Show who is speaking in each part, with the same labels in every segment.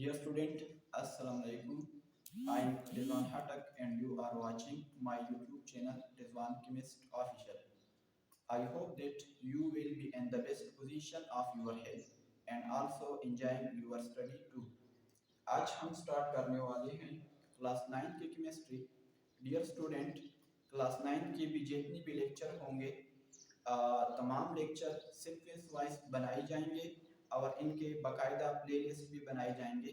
Speaker 1: Dear student, Assalamu alaikum. I am Rizwan Hatak and you are watching my YouTube channel Rizwan Chemist Official. I hope that you will be in the best position of your health and also enjoying your study too. आज हम start करने वाले हैं class 9 की chemistry. Dear student, class 9 के भी जितने भी लेक्चर होंगे तमाम लेक्चर सीक्वेंस वाइज बनाए जाएंगे और इनके बाकायदा प्लेलिस्ट भी बनाए जाएंगे।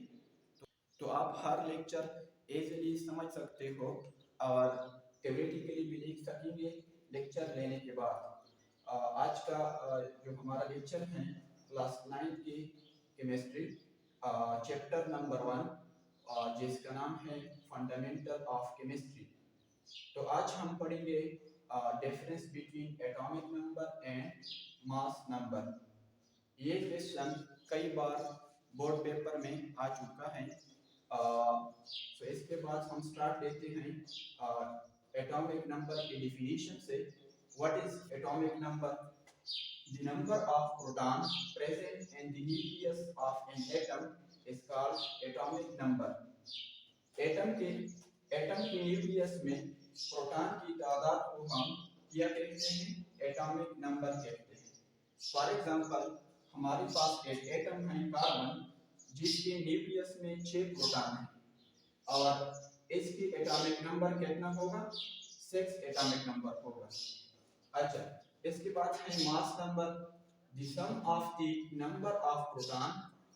Speaker 1: तो आप हर लेक्चर इजीली समझ सकते हो और थ्योरेटिकली भी लिख सकेंगे लेक्चर लेने के बाद। आज का जो हमारा लेक्चर है क्लास 9 की केमिस्ट्री चैप्टर नंबर 1 जिसका नाम है फंडामेंटल ऑफ केमिस्ट्री। तो आज हम पढ़ेंगे difference between atomic number and mass number. ये क्वेश्चन कई बार बोर्ड पेपर में आ चुका है। तो इसके बाद हम स्टार्ट लेते हैं एटॉमिक नंबर की डिफिनीशन से। What is atomic number? The number of protons present in the nucleus of an atom is called atomic number. Atom के न्यूक्लियस में प्रोटॉन की तादाद को हम क्या कहते हैं? एटॉमिक नंबर कहते हैं। फॉर एग्जांपल, हमारे पास एक एटम है कार्बन जिसके न्यूक्लियस में 6 प्रोटॉन हैं और इसकी एटॉमिक नंबर कितना होगा? 6 एटॉमिक नंबर होगा। अच्छा, इसके बाद है mass number. The sum of the number of proton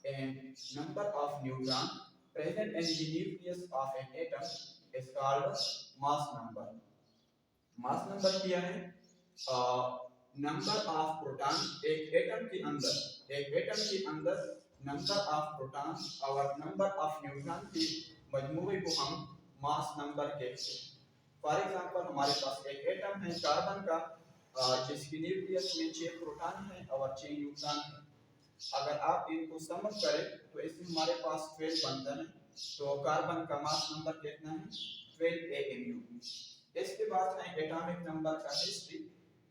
Speaker 1: and number of neutron present in the nucleus of an atom is called mass number. Mass number क्या है? नंबर ऑफ प्रोटॉन एक atom के अंदर नंबर ऑफ प्रोटॉन और number of neutron के मजमूए को हम मास नंबर कहते हैं। फॉर एग्जांपल, हमारे पास एक एटम है कार्बन का जिसकी न्यूक्लियस में 6 प्रोटॉन है और 6 न्यूट्रॉन है। अगर आप इनको समझ करें तो इसमें हमारे पास 12 बनता है। तो कार्बन का मास नंबर कितना है? 12 AMU। इसके बाद है एटॉमिक नंबर का history.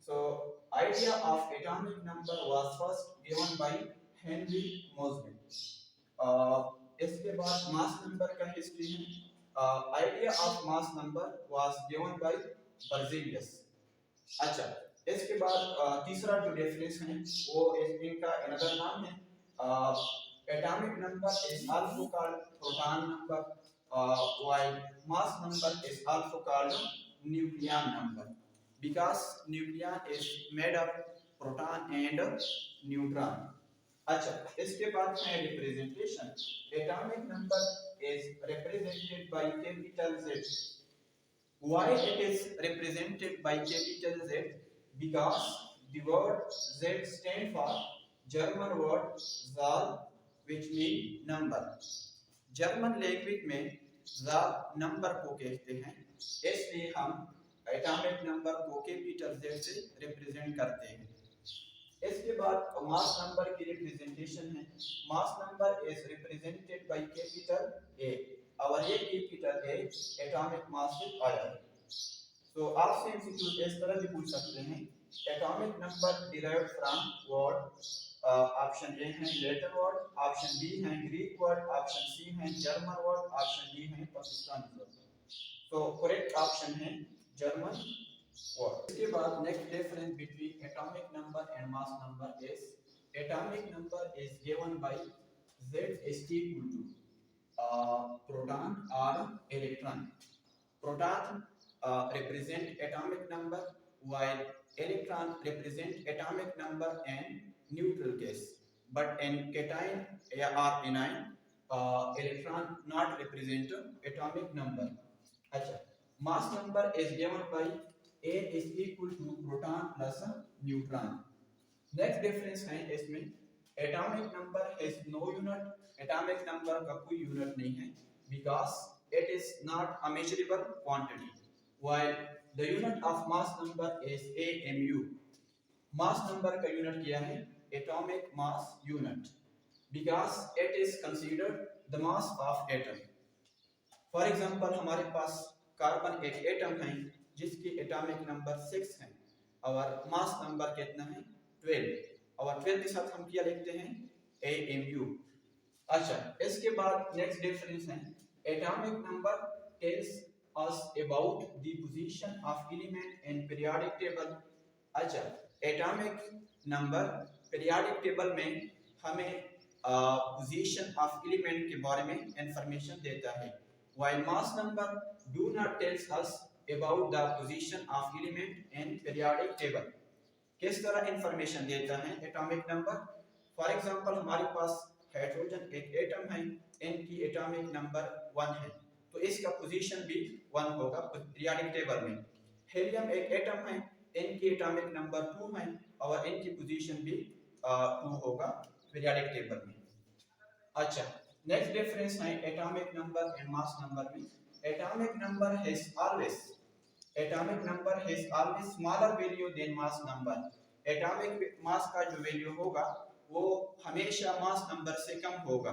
Speaker 1: So idea of atomic number was first given by Henry मोजले। इसके बाद मास नंबर का हिस्ट्री है। Idea of mass number was given by Berzelius. अच्छा, इसके बाद तीसरा जो डिफरेंस है वो इनका अनदर नाम है atomic number is also called proton number while mass number is also called nucleon number because nucleon is made of proton and neutron। अच्छा, इसके बाद है representation. Atomic number is represented by capital Z। Why it is represented by capital Z? Because the word Z stand for German word Zahl which mean number। German language में Zahl number को कहते हैं, इसलिए हम atomic number को capital Z से represent करते हैं। इसके बाद मास नंबर की रिप्रेजेंटेशन है। Mass number is represented by capital A और ये कैपिटल A एटॉमिक मास से आया है। तो आपसे एमसीक्यू इस तरह भी पूछ सकते हैं, atomic number derived from word. Option A है लैटिन वर्ड, ऑप्शन बी है ग्रीक वर्ड, ऑप्शन सी है जर्मन वर्ड, ऑप्शन डी है पाकिस्तानी वर्ड। तो करेक्ट ऑप्शन है जर्मन वर्ड। इसके बाद next difference between atomic number and mass number is atomic number is given by Z is equal to proton or electron। Proton represent atomic number while electron represent atomic number and neutral case, but in cation or anion electron not represent atomic number। अच्छा, mass number is given by A is equal to proton plus neutron। Next difference है इसमें atomic number has no unit. Atomic number का कोई unit नहीं है because it is not a measurable quantity while the unit of mass number is AMU। Mass number का unit क्या है? Atomic mass unit because it is considered the mass of atom. For example, हमारे पास carbon एक atom है जिसकी atomic number 6 है और मास नंबर कितना है? 12 और 12 के साथ हम क्या लिखते हैं? AMU। अच्छा, इसके बाद नेक्स्ट डिफरेंस है atomic number tells us about the position of element in periodic table. अच्छा, एटॉमिक नंबर पीरियोडिक टेबल में हमें पोजीशन ऑफ एलिमेंट के बारे में इंफॉर्मेशन देता है, while mass number do not tells us about the position of element in periodic table। किस तरह इंफॉर्मेशन देता है एटॉमिक नंबर? फॉर एग्जांपल हमारे पास हाइड्रोजन एक एटम है, इनकी एटॉमिक नंबर 1 है, तो इसका पोजीशन भी 1 होगा पीरियोडिक टेबल में। हीलियम एक एटम है, इनकी एटॉमिक नंबर 2 है और इनकी पोजीशन भी 2 होगा पीरियोडिक टेबल में। अच्छा, नेक्स्ट डिफरेंस है atomic number and mass number में। Atomic number has always smaller value than mass number. Atomic mass का जो वैल्यू होगा वो हमेशा मास नंबर से कम होगा।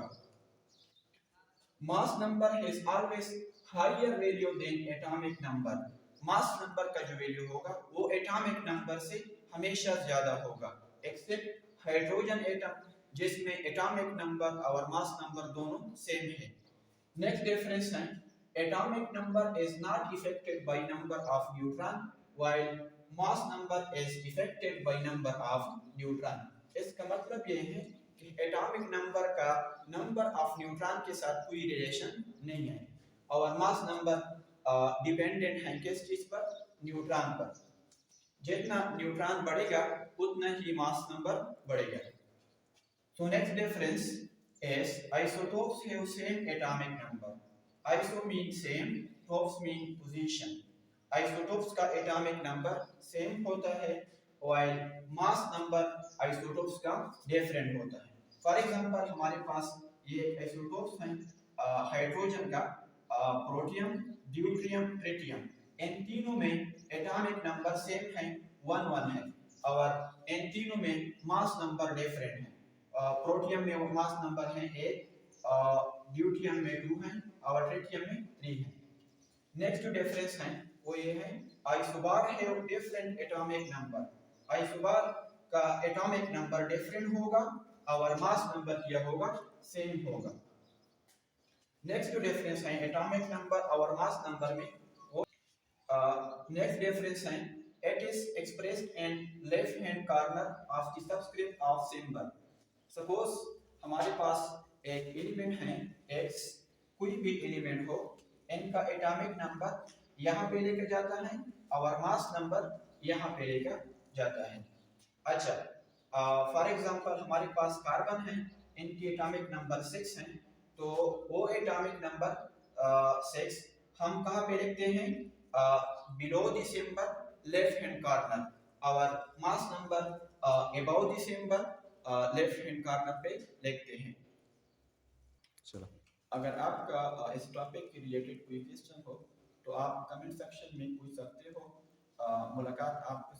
Speaker 1: Mass number has always higher value than atomic number. Mass number का जो वैल्यू होगा वो एटॉमिक नंबर से हमेशा ज्यादा होगा, एक्सेप्ट हाइड्रोजन एटम जिसमें एटॉमिक नंबर और मास नंबर दोनों सेम है। नेक्स्ट डिफरेंस है atomic number is not affected by number of neutron while mass number is affected by number of neutron। इसका मतलब ये है कि एटॉमिक नंबर का नंबर ऑफ न्यूट्रॉन के साथ कोई रिलेशन नहीं है और मास नंबर डिपेंडेंट है किस चीज पर? न्यूट्रॉन पर। जितना न्यूट्रॉन बढ़ेगा उतना ही मास नंबर बढ़ेगा। So next difference is isotopes have same atomic number। iso means same, topes mean position। isotopes का atomic number same होता है while mass number isotopes का different होता है। For example हमारे पास ये isotopes हैं हाइड्रोजन का प्रोटियम, ड्यूट्रियम, ट्रिटियम। इन तीनों में atomic number same है, 1 1 है और इन तीनों में mass number different है। प्रोटियम में मास नंबर है 1, ड्यूटियम में 2 है और ट्रिटियम में 3 है। नेक्स्ट डिफरेंस है वो ये है isobar have different atomic number. Isobar का एटॉमिक नंबर डिफरेंट होगा और मास नंबर क्या होगा? सेम होगा। नेक्स्ट डिफरेंस है एटॉमिक नंबर और मास नंबर में वो नेक्स्ट डिफरेंस है it is expressed in left hand corner of the subscript of symbol. Suppose हमारे पास एक एलिमेंट है x, कोई भी एलिमेंट हो, इनका एटॉमिक नंबर यहाँ पे लेकर जाता है और मास नंबर यहाँ पे लेकर जाता है। अच्छा, फॉर एग्जांपल हमारे पास कार्बन है, इनकी एटॉमिक नंबर 6 है, तो वो एटॉमिक नंबर 6 हम कहाँ पे लिखते हैं? Below the symbol left hand corner और mass number above the symbol left hand corner पे लिखते हैं। चलो, अगर आपका इस टॉपिक के रिलेटेड कोई क्वेश्चन हो तो आप कमेंट सेक्शन में पूछ सकते हो। मुलाकात आप